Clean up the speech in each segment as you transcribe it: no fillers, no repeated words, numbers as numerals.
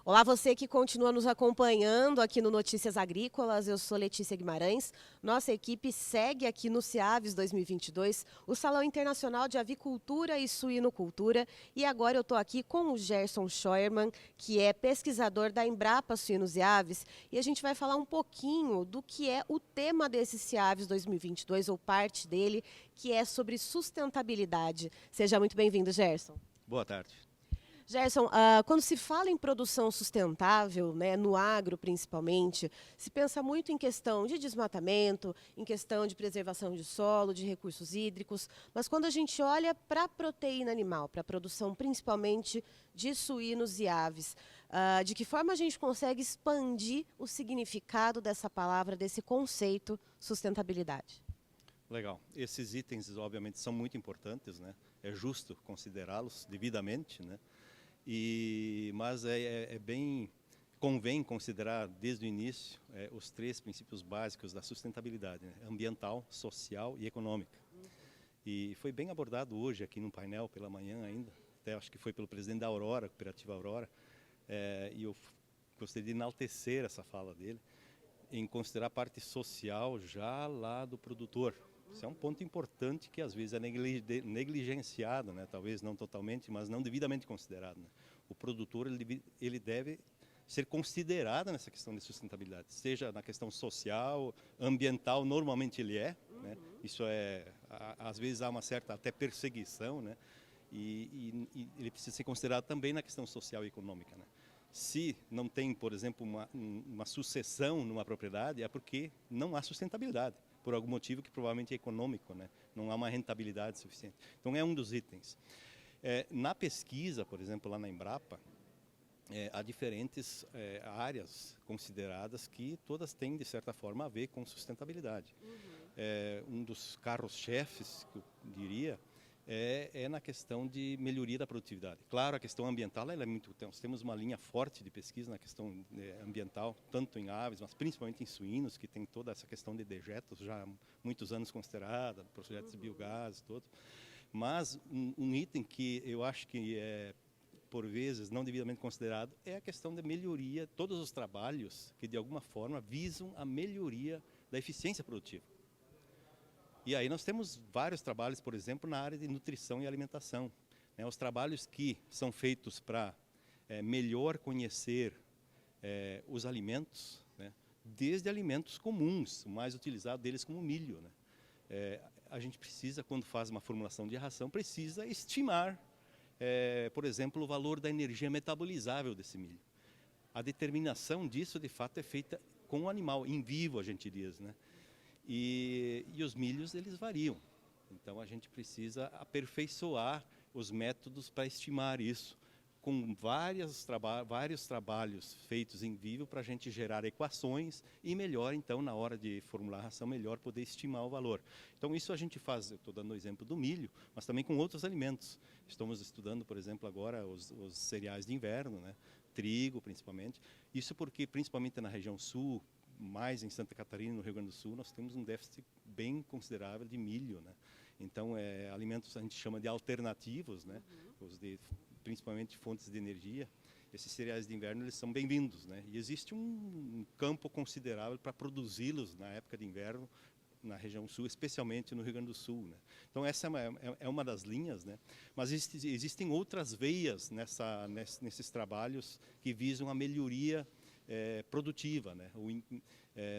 Olá, você que continua nos acompanhando aqui no Notícias Agrícolas. Eu sou Letícia Guimarães. Nossa equipe segue aqui no CIAVES 2022, o Salão Internacional de Avicultura e Suinocultura. E agora eu estou aqui com o Gerson Scheuermann, que é pesquisador da Embrapa Suínos e Aves. E a gente vai falar um pouquinho do que é o tema desse CIAVES 2022, ou parte dele, que é sobre sustentabilidade. Seja muito bem-vindo, Gerson. Boa tarde. Gerson, quando se fala em produção sustentável, né, no agro principalmente, se pensa muito em questão de desmatamento, em questão de preservação de solo, de recursos hídricos, mas quando a gente olha para a proteína animal, para a produção principalmente de suínos e aves, de que forma a gente consegue expandir o significado dessa palavra, desse conceito sustentabilidade? Legal. Esses itens, obviamente, são muito importantes, né? É justo considerá-los devidamente, né? Mas convém considerar desde o início os três princípios básicos da sustentabilidade, né? Ambiental, social e econômica. E foi bem abordado hoje aqui no painel pela manhã ainda, até acho que foi pelo presidente da Aurora, Cooperativa Aurora, e eu gostaria de enaltecer essa fala dele, em considerar a parte social já lá do produtor. Isso é um ponto importante que às vezes é negligenciado, né? Talvez não totalmente, mas não devidamente considerado, né? O produtor ele deve ser considerado nessa questão de sustentabilidade, seja na questão social, ambiental, normalmente ele é, né? Isso às vezes há uma certa até perseguição, né? E ele precisa ser considerado também na questão social e econômica, né? Se não tem, por exemplo, uma sucessão numa propriedade, é porque não há sustentabilidade, por algum motivo que provavelmente é econômico, né? Não há uma rentabilidade suficiente. Então é um dos itens. Na pesquisa, por exemplo, lá na Embrapa, há diferentes áreas consideradas que todas têm, de certa forma, a ver com sustentabilidade. Um dos carros-chefes, que eu diria, é na questão de melhoria da produtividade. Claro, a questão ambiental ela é muito. Nós temos uma linha forte de pesquisa na questão ambiental, tanto em aves, mas principalmente em suínos, que tem toda essa questão de dejetos já há muitos anos considerada, projetos de biogás, todo. Mas um item que eu acho que por vezes não devidamente considerado é a questão da melhoria, todos os trabalhos que de alguma forma visam a melhoria da eficiência produtiva. E aí nós temos vários trabalhos, por exemplo, na área de nutrição e alimentação, né? Os trabalhos que são feitos para melhor conhecer os alimentos, né? Desde alimentos comuns, o mais utilizado deles como o milho, né? A gente precisa, quando faz uma formulação de ração, precisa estimar, por exemplo, o valor da energia metabolizável desse milho. A determinação disso, de fato, é feita com o animal, em vivo, a gente diz, né? E os milhos, eles variam. Então, a gente precisa aperfeiçoar os métodos para estimar isso, com vários trabalhos feitos em vivo para a gente gerar equações e melhor, então, na hora de formular a ração, melhor poder estimar o valor. Então, isso a gente faz, eu estou dando o exemplo do milho, mas também com outros alimentos. Estamos estudando, por exemplo, agora os cereais de inverno, né? Trigo, principalmente. Isso porque, principalmente na região sul, mais em Santa Catarina e no Rio Grande do Sul, nós temos um déficit bem considerável de milho, né? Então, alimentos a gente chama de alternativos, né? Principalmente fontes de energia. Esses cereais de inverno, eles são bem-vindos, né? E existe um campo considerável para produzi-los na época de inverno na região sul, especialmente no Rio Grande do Sul, né? Então, essa é uma das linhas, né? Mas existem outras veias nesses trabalhos que visam a melhoria produtiva, né?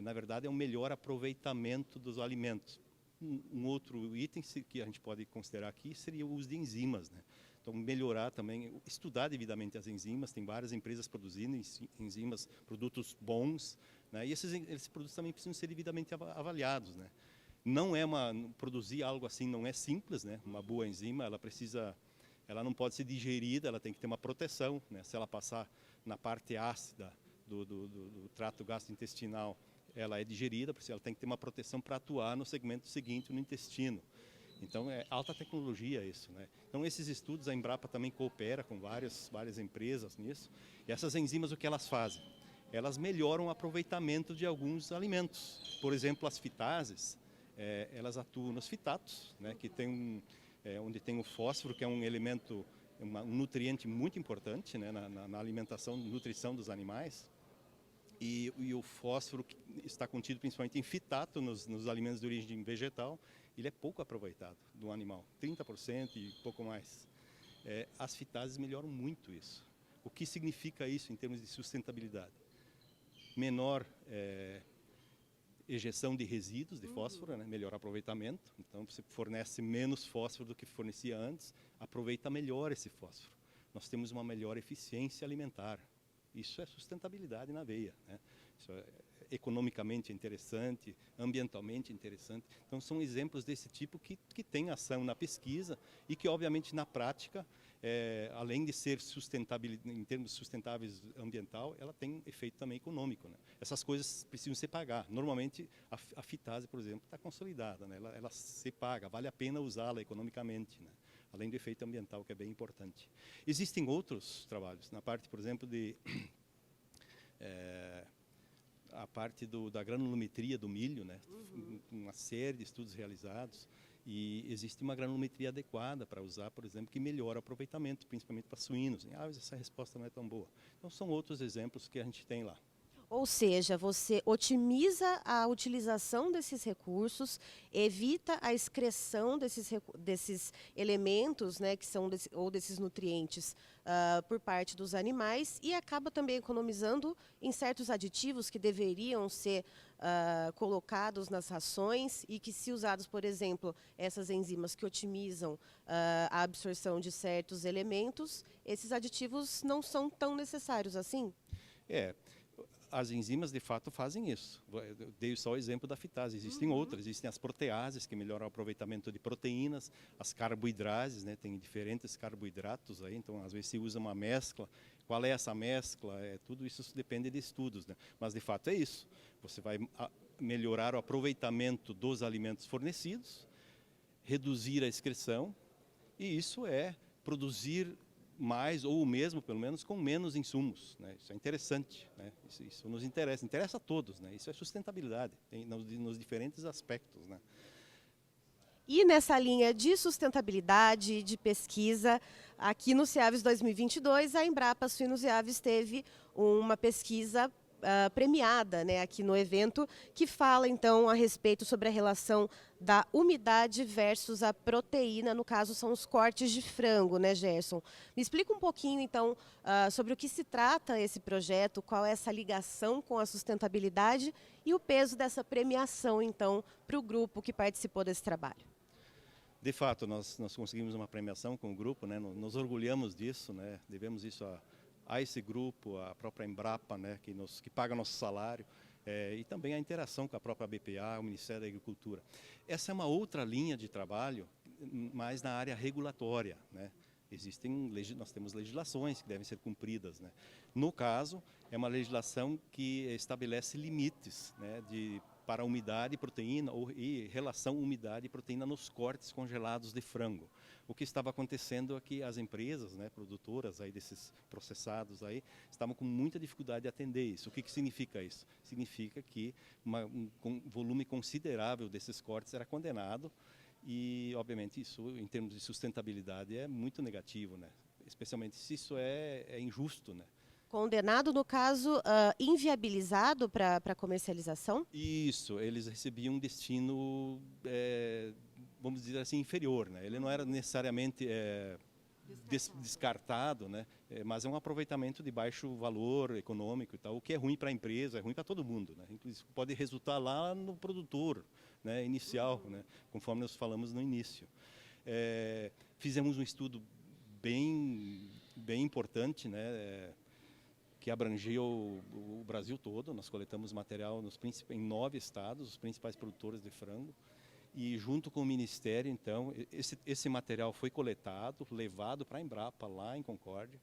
Na verdade, é um melhor aproveitamento dos alimentos. Um outro item que a gente pode considerar aqui seria o uso de enzimas, né? Então, melhorar também, estudar devidamente as enzimas. Tem várias empresas produzindo enzimas, produtos bons, né? E esses produtos também precisam ser devidamente avaliados, né? Produzir algo assim não é simples, né? Uma boa enzima, ela não pode ser digerida, ela tem que ter uma proteção, né? Se ela passar na parte ácida do trato gastrointestinal, ela é digerida, porque ela tem que ter uma proteção para atuar no segmento seguinte, no intestino. Então, é alta tecnologia isso, né? Então, esses estudos, a Embrapa também coopera com várias empresas nisso. E essas enzimas, o que elas fazem? Elas melhoram o aproveitamento de alguns alimentos. Por exemplo, as fitases, elas atuam nos fitatos, né? Que tem onde tem o fósforo, que é um elemento um nutriente muito importante, né, na alimentação, nutrição dos animais. E o fósforo que está contido principalmente em fitato nos alimentos de origem vegetal, ele é pouco aproveitado do animal, 30% e pouco mais. As fitases melhoram muito isso. O que significa isso em termos de sustentabilidade? Menor ejeção de resíduos de fósforo, né? Melhor aproveitamento. Então, você fornece menos fósforo do que fornecia antes, aproveita melhor esse fósforo. Nós temos uma melhor eficiência alimentar. Isso é sustentabilidade na veia, né? Isso é economicamente interessante, ambientalmente interessante. Então, são exemplos desse tipo que tem ação na pesquisa e que, obviamente, na prática, além de ser sustentável em termos sustentáveis ambiental, ela tem efeito também econômico, né? Essas coisas precisam se pagar. Normalmente, a fitase, por exemplo, está consolidada, né? Ela se paga, vale a pena usá-la economicamente, né? Além do efeito ambiental, que é bem importante. Existem outros trabalhos, na parte, por exemplo, a parte da granulometria do milho, né? Uma série de estudos realizados, e existe uma granulometria adequada para usar, por exemplo, que melhora o aproveitamento, principalmente para suínos. Mas essa resposta não é tão boa. Então, são outros exemplos que a gente tem lá. Ou seja, você otimiza a utilização desses recursos, evita a excreção desses elementos, né, que são ou desses nutrientes por parte dos animais, e acaba também economizando em certos aditivos que deveriam ser colocados nas rações e que, se usados, por exemplo, essas enzimas que otimizam a absorção de certos elementos, esses aditivos não são tão necessários assim? As enzimas, de fato, fazem isso. Eu dei só o exemplo da fitase. Existem outras. Existem as proteases, que melhoram o aproveitamento de proteínas. As carboidrases, né? Tem diferentes carboidratos aí. Então, às vezes, se usa uma mescla. Qual é essa mescla? Tudo isso depende de estudos, né? Mas, de fato, é isso. Você vai melhorar o aproveitamento dos alimentos fornecidos, reduzir a excreção, e isso é produzir mais, ou o mesmo, pelo menos, com menos insumos, né? Isso é interessante, né? Isso nos interessa a todos, né? Isso é sustentabilidade, nos diferentes aspectos, né? E nessa linha de sustentabilidade, de pesquisa, aqui no CIAVES 2022, a Embrapa Suínos e Aves teve uma pesquisa premiada, né, aqui no evento, que fala então a respeito sobre a relação da umidade versus a proteína, no caso são os cortes de frango, né, Gerson? Me explica um pouquinho então sobre o que se trata esse projeto, qual é essa ligação com a sustentabilidade e o peso dessa premiação então para o grupo que participou desse trabalho. De fato, nós conseguimos uma premiação com o grupo, né? Nos orgulhamos disso, né? Devemos isso a esse grupo, a própria Embrapa, né, que paga nosso salário, e também a interação com a própria BPA, o Ministério da Agricultura. Essa é uma outra linha de trabalho, mais na área regulatória, né? Nós temos legislações que devem ser cumpridas, né? No caso, é uma legislação que estabelece limites, né, para umidade e proteína, e relação umidade e proteína nos cortes congelados de frango. O que estava acontecendo é que as empresas, né, produtoras aí desses processados aí, estavam com muita dificuldade de atender isso. O que significa isso? Significa que um volume considerável desses cortes era condenado, e, obviamente, isso, em termos de sustentabilidade, é muito negativo, né? Especialmente se isso é injusto, né? Condenado, no caso, inviabilizado para comercialização? Isso, eles recebiam um destino, vamos dizer assim, inferior, né? Ele não era necessariamente descartado, né? Mas é um aproveitamento de baixo valor econômico e tal, o que é ruim para a empresa, é ruim para todo mundo, né? Inclusive pode resultar lá no produtor, né, inicial, né? Conforme nós falamos no início. Fizemos um estudo bem importante, né? Que abrangeu o Brasil todo. Nós coletamos material em 9 estados, os principais produtores de frango. E junto com o Ministério, então, esse material foi coletado, levado para a Embrapa, lá em Concórdia,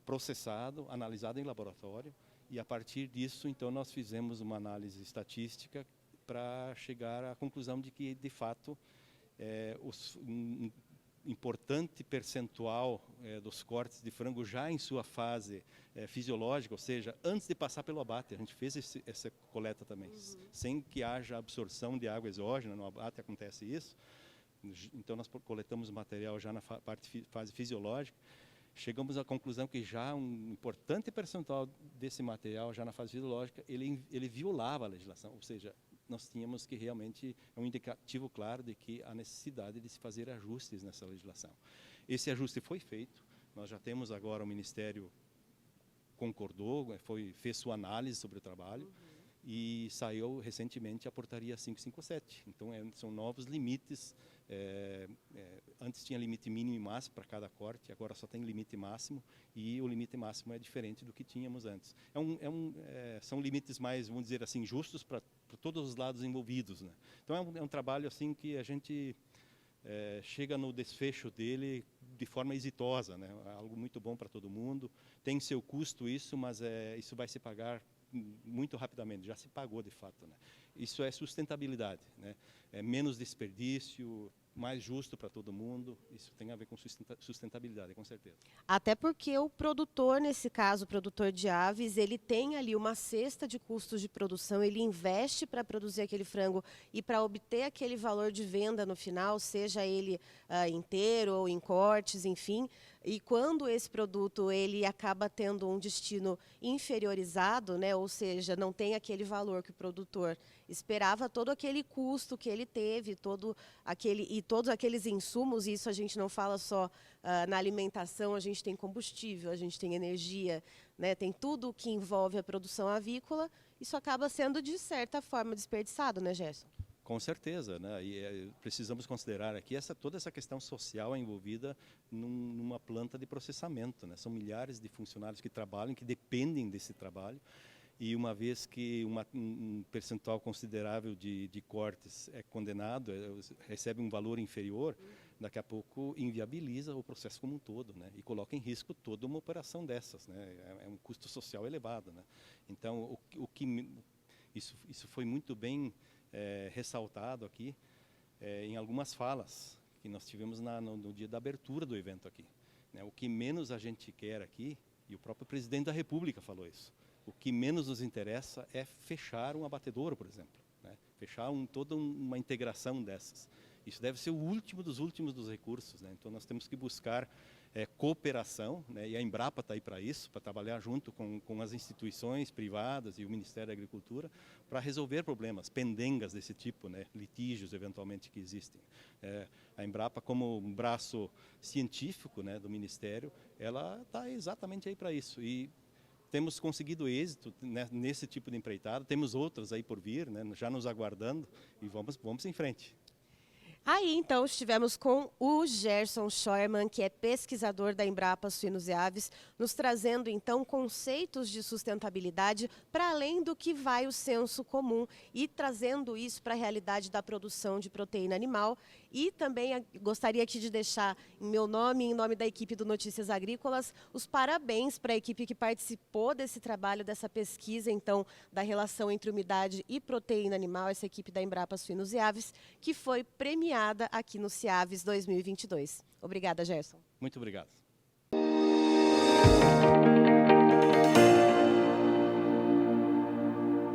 processado, analisado em laboratório. E a partir disso, então, nós fizemos uma análise estatística para chegar à conclusão de que, de fato, um importante percentual dos cortes de frango já em sua fase fisiológica, ou seja, antes de passar pelo abate. A gente fez essa coleta também, sem que haja absorção de água exógena. No abate acontece isso. Então, nós coletamos o material já na fase fisiológica. chegamos à conclusão que já um importante percentual desse material, já na fase fisiológica, ele violava a legislação, ou seja, nós tínhamos que realmente, é um indicativo claro de que há necessidade de se fazer ajustes nessa legislação. Esse ajuste foi feito, nós já temos agora o Ministério concordou, fez sua análise sobre o trabalho, e saiu recentemente a portaria 557. Então, são novos limites. Antes tinha limite mínimo e máximo para cada corte, agora só tem limite máximo, e o limite máximo é diferente do que tínhamos antes. São limites mais, vamos dizer assim, justos para todos os lados envolvidos, né? Então, é um trabalho assim que a gente chega no desfecho dele de forma exitosa, né? Algo muito bom para todo mundo. Tem seu custo isso, mas isso vai se pagar muito rapidamente, já se pagou de fato, né? Isso é sustentabilidade, né? É menos desperdício, mais justo para todo mundo, isso tem a ver com sustentabilidade, com certeza. Até porque o produtor, nesse caso, o produtor de aves, ele tem ali uma cesta de custos de produção, ele investe para produzir aquele frango e para obter aquele valor de venda no final, seja ele inteiro ou em cortes, enfim. E quando esse produto ele acaba tendo um destino inferiorizado, né, ou seja, não tem aquele valor que o produtor esperava, todo aquele custo que ele teve, todos aqueles insumos, e isso a gente não fala só na alimentação, a gente tem combustível, a gente tem energia, né, tem tudo que envolve a produção avícola, isso acaba sendo, de certa forma, desperdiçado, né, Gerson? Com certeza, né? E precisamos considerar aqui toda essa questão social envolvida numa planta de processamento, né? São milhares de funcionários que trabalham, que dependem desse trabalho, e uma vez que um percentual considerável de cortes é condenado, recebe um valor inferior, daqui a pouco inviabiliza o processo como um todo, né? E coloca em risco toda uma operação dessas, né? É um custo social elevado, né? Então, isso foi muito bem ressaltado aqui em algumas falas que nós tivemos no dia da abertura do evento aqui, né? O que menos a gente quer aqui, e o próprio presidente da República falou isso, o que menos nos interessa é fechar um abatedouro, por exemplo, né? Fechar toda uma integração dessas. Isso deve ser o último dos últimos dos recursos, né? Então nós temos que buscar cooperação, né? E a Embrapa está aí para isso, para trabalhar junto com as instituições privadas e o Ministério da Agricultura para resolver problemas, pendengas desse tipo, né? Litígios eventualmente que existem. A Embrapa, como um braço científico, né, do Ministério, ela está exatamente aí para isso. E temos conseguido êxito, né, nesse tipo de empreitada, temos outras aí por vir, né, já nos aguardando, e vamos em frente. Aí, então, estivemos com o Gerson Scheuermann, que é pesquisador da Embrapa Suínos e Aves, nos trazendo, então, conceitos de sustentabilidade para além do que vai o senso comum e trazendo isso para a realidade da produção de proteína animal. E também gostaria aqui de deixar, em meu nome e em nome da equipe do Notícias Agrícolas, os parabéns para a equipe que participou desse trabalho, dessa pesquisa, então, da relação entre umidade e proteína animal, essa equipe da Embrapa Suínos e Aves, que foi premiada aqui no CIAVES 2022. Obrigada, Gerson. Muito obrigado.